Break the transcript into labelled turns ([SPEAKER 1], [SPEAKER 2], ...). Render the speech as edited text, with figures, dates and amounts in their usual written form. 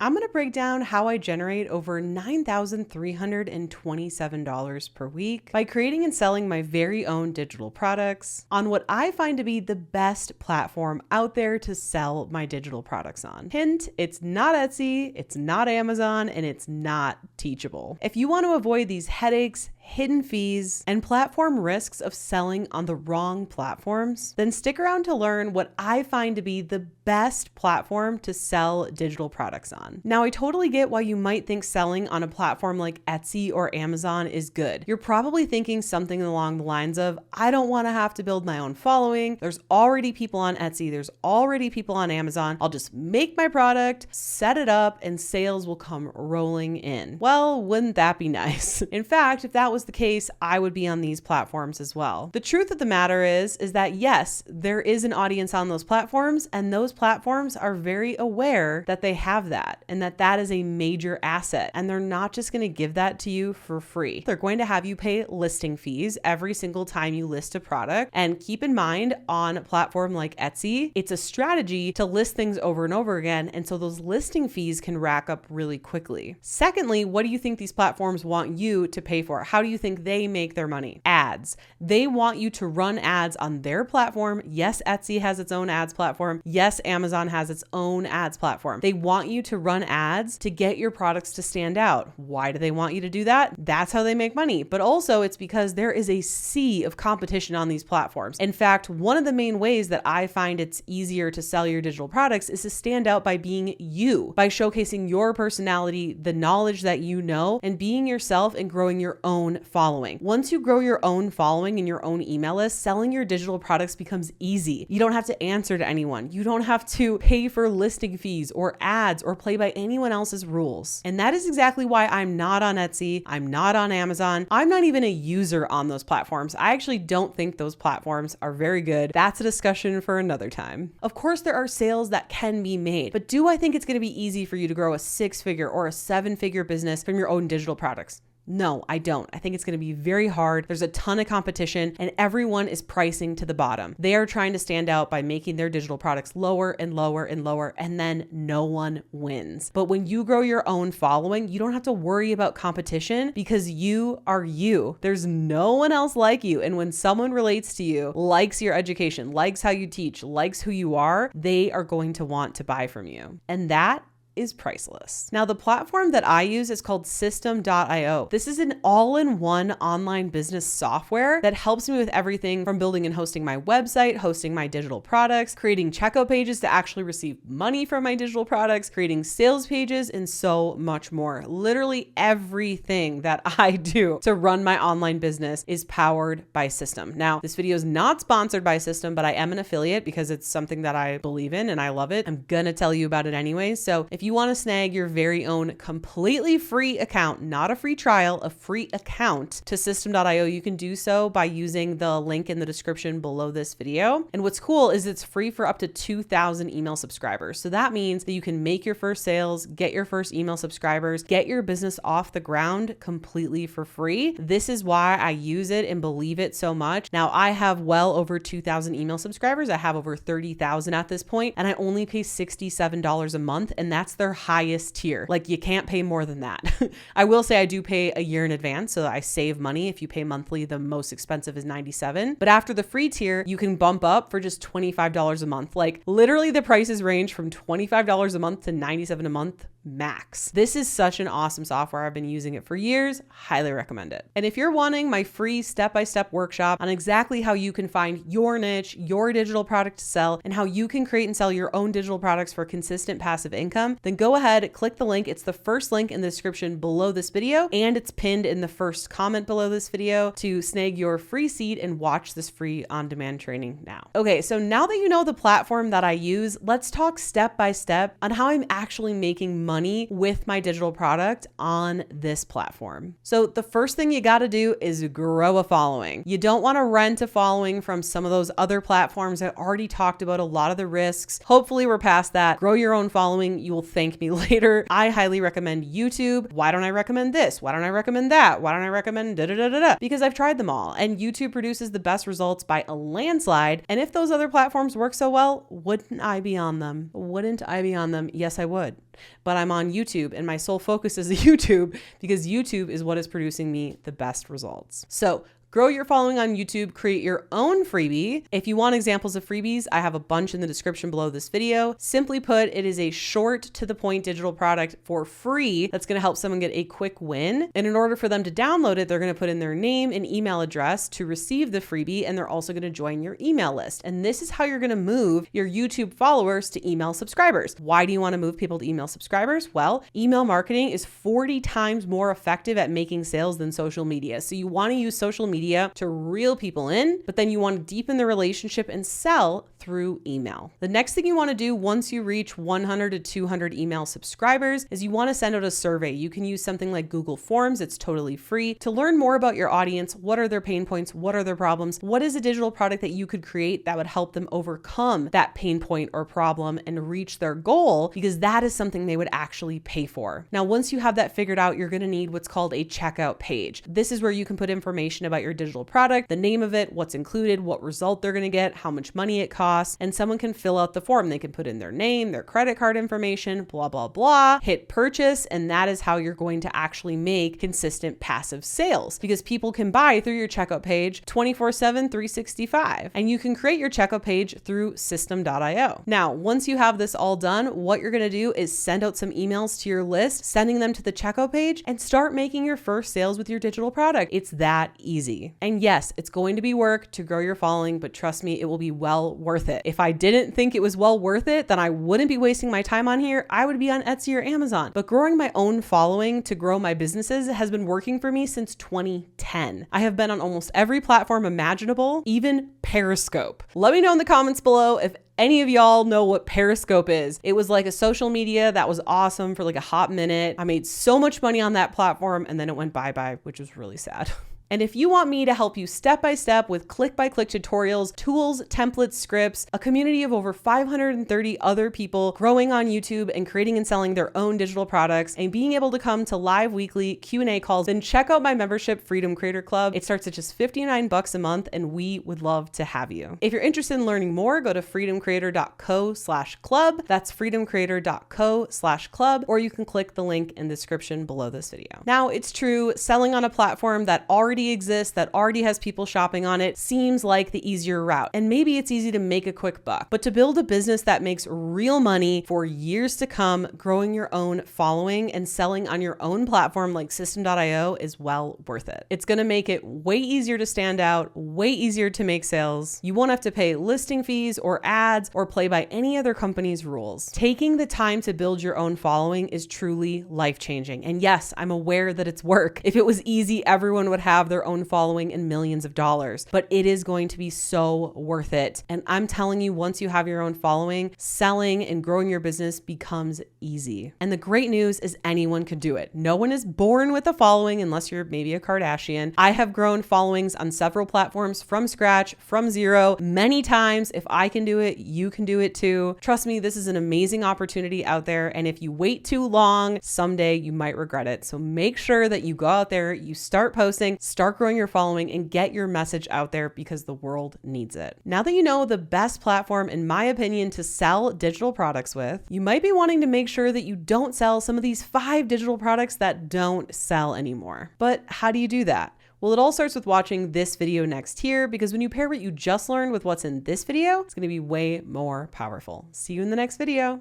[SPEAKER 1] I'm going to break down how I generate over $9,327 per week by creating and selling my very own digital products on what I find to be the best platform out there to sell my digital products on. Hint, it's not Etsy, it's not Amazon, and it's not Teachable. If you want to avoid these headaches, hidden fees, and platform risks of selling on the wrong platforms, then stick around to learn what I find to be the best platform to sell digital products on. Now, I totally get why you might think selling on a platform like Etsy or Amazon is good. You're probably thinking something along the lines of, I don't want to have to build my own following. There's already people on Etsy. There's already people on Amazon. I'll just make my product, set it up, and sales will come rolling in. Well, wouldn't that be nice? In fact, if that was the case, I would be on these platforms as well. The truth of the matter is that yes, there is an audience on those platforms, and those platforms are very aware that they have that and that is a major asset. And they're not just going to give that to you for free. They're going to have you pay listing fees every single time you list a product. And keep in mind, on a platform like Etsy, it's a strategy to list things over and over again. And so those listing fees can rack up really quickly. Secondly, what do you think these platforms want you to pay for? How do you think they make their money? Ads. They want you to run ads on their platform. Yes, Etsy has its own ads platform. Yes, Amazon has its own ads platform. They want you to run ads to get your products to stand out. Why do they want you to do that? That's how they make money. But also it's because there is a sea of competition on these platforms. In fact, one of the main ways that I find it's easier to sell your digital products is to stand out by being you, by showcasing your personality, the knowledge that you know, and being yourself and growing your own following. Once you grow your own following and your own email list, selling your digital products becomes easy. You don't have to answer to anyone. You don't have to pay for listing fees or ads or play by anyone else's rules. And that is exactly why I'm not on Etsy. I'm not on Amazon. I'm not even a user on those platforms. I actually don't think those platforms are very good. That's a discussion for another time. Of course, there are sales that can be made, but do I think it's going to be easy for you to grow a 6-figure or a 7-figure business from your own digital products? No, I don't. I think it's going to be very hard. There's a ton of competition and everyone is pricing to the bottom. They are trying to stand out by making their digital products lower and lower and lower, and then no one wins. But when you grow your own following, you don't have to worry about competition because you are you. There's no one else like you. And when someone relates to you, likes your education, likes how you teach, likes who you are, they are going to want to buy from you. And that is priceless. Now, the platform that I use is called System.io. This is an all-in-one online business software that helps me with everything from building and hosting my website, hosting my digital products, creating checkout pages to actually receive money from my digital products, creating sales pages, and so much more. Literally everything that I do to run my online business is powered by System. Now, this video is not sponsored by System, but I am an affiliate because it's something that I believe in and I love it. I'm gonna tell you about it anyway. So if you want to snag your very own completely free account, not a free trial, a free account to System.io, you can do so by using the link in the description below this video. And what's cool is it's free for up to 2,000 email subscribers. So that means that you can make your first sales, get your first email subscribers, get your business off the ground completely for free. This is why I use it and believe it so much. Now, I have well over 2,000 email subscribers. I have over 30,000 at this point, and I only pay $67 a month, and that's their highest tier. Like, you can't pay more than that. I will say I do pay a year in advance, so I save money. If you pay monthly, the most expensive is $97. But after the free tier, you can bump up for just $25 a month. Like, literally the prices range from $25 a month to $97 a month max. This is such an awesome software. I've been using it for years. Highly recommend it. And if you're wanting my free step-by-step workshop on exactly how you can find your niche, your digital product to sell, and how you can create and sell your own digital products for consistent passive income, then go ahead, click the link. It's the first link in the description below this video, and it's pinned in the first comment below this video to snag your free seat and watch this free on-demand training now. Okay, so now that you know the platform that I use, let's talk step by step on how I'm actually making money with my digital product on this platform. So the first thing you got to do is grow a following. You don't want to rent a following from some of those other platforms that already talked about a lot of the risks. Hopefully we're past that. Grow your own following. You will think thank me later. I highly recommend YouTube. Why don't I recommend this? Why don't I recommend that? Why don't I recommend da da da da da? Because I've tried them all, and YouTube produces the best results by a landslide. And if those other platforms work so well, wouldn't I be on them? Wouldn't I be on them? Yes, I would. But I'm on YouTube, and my sole focus is YouTube because YouTube is what is producing me the best results. So grow your following on YouTube, create your own freebie. If you want examples of freebies, I have a bunch in the description below this video. Simply put, it is a short to the point digital product for free that's going to help someone get a quick win. And in order for them to download it, they're going to put in their name and email address to receive the freebie, and they're also going to join your email list. And this is how you're going to move your YouTube followers to email subscribers. Why do you want to move people to email subscribers? Well, email marketing is 40 times more effective at making sales than social media. So you want to use social media to reel people in, but then you want to deepen the relationship and sell through email. The next thing you want to do once you reach 100 to 200 email subscribers is you want to send out a survey. You can use something like Google Forms. It's totally free to learn more about your audience. What are their pain points? What are their problems? What is a digital product that you could create that would help them overcome that pain point or problem and reach their goal? Because that is something they would actually pay for. Now, once you have that figured out, you're going to need what's called a checkout page. This is where you can put information about your digital product, the name of it, what's included, what result they're going to get, how much money it costs, and someone can fill out the form. They can put in their name, their credit card information, blah, blah, blah, hit purchase, and that is how you're going to actually make consistent passive sales because people can buy through your checkout page 24/7, 365, and you can create your checkout page through system.io. Now, once you have this all done, what you're going to do is send out some emails to your list, sending them to the checkout page, and start making your first sales with your digital product. It's that easy. And yes, it's going to be work to grow your following, but trust me, it will be well worth it. If I didn't think it was well worth it, then I wouldn't be wasting my time on here. I would be on Etsy or Amazon. But growing my own following to grow my businesses has been working for me since 2010. I have been on almost every platform imaginable, even Periscope. Let me know in the comments below if any of y'all know what Periscope is. It was like a social media that was awesome for like a hot minute. I made so much money on that platform and then it went bye-bye, which was really sad. And if you want me to help you step by step with click-by-click tutorials, tools, templates, scripts, a community of over 530 other people growing on YouTube and creating and selling their own digital products and being able to come to live weekly Q&A calls, then check out my membership, Freedom Creator Club. It starts at just $59 a month and we would love to have you. If you're interested in learning more, go to freedomcreator.co/club. That's freedomcreator.co/club, or you can click the link in the description below this video. Now, it's true, selling on a platform that already exists, that already has people shopping on it, seems like the easier route. And maybe it's easy to make a quick buck, but to build a business that makes real money for years to come, growing your own following and selling on your own platform like system.io is well worth it. It's going to make it way easier to stand out, way easier to make sales. You won't have to pay listing fees or ads or play by any other company's rules. Taking the time to build your own following is truly life-changing. And yes, I'm aware that it's work. If it was easy, everyone would have their own following and millions of dollars, but it is going to be so worth it. And I'm telling you, once you have your own following, selling and growing your business becomes easy. And the great news is anyone could do it. No one is born with a following unless you're maybe a Kardashian. I have grown followings on several platforms from scratch, from zero, many times. If I can do it, you can do it too. Trust me, this is an amazing opportunity out there. And if you wait too long, someday you might regret it. So make sure that you go out there, you start posting, start growing your following, and get your message out there because the world needs it. Now that you know the best platform, in my opinion, to sell digital products with, you might be wanting to make sure that you don't sell some of these 5 digital products that don't sell anymore. But how do you do that? Well, it all starts with watching this video next here, because when you pair what you just learned with what's in this video, it's going to be way more powerful. See you in the next video.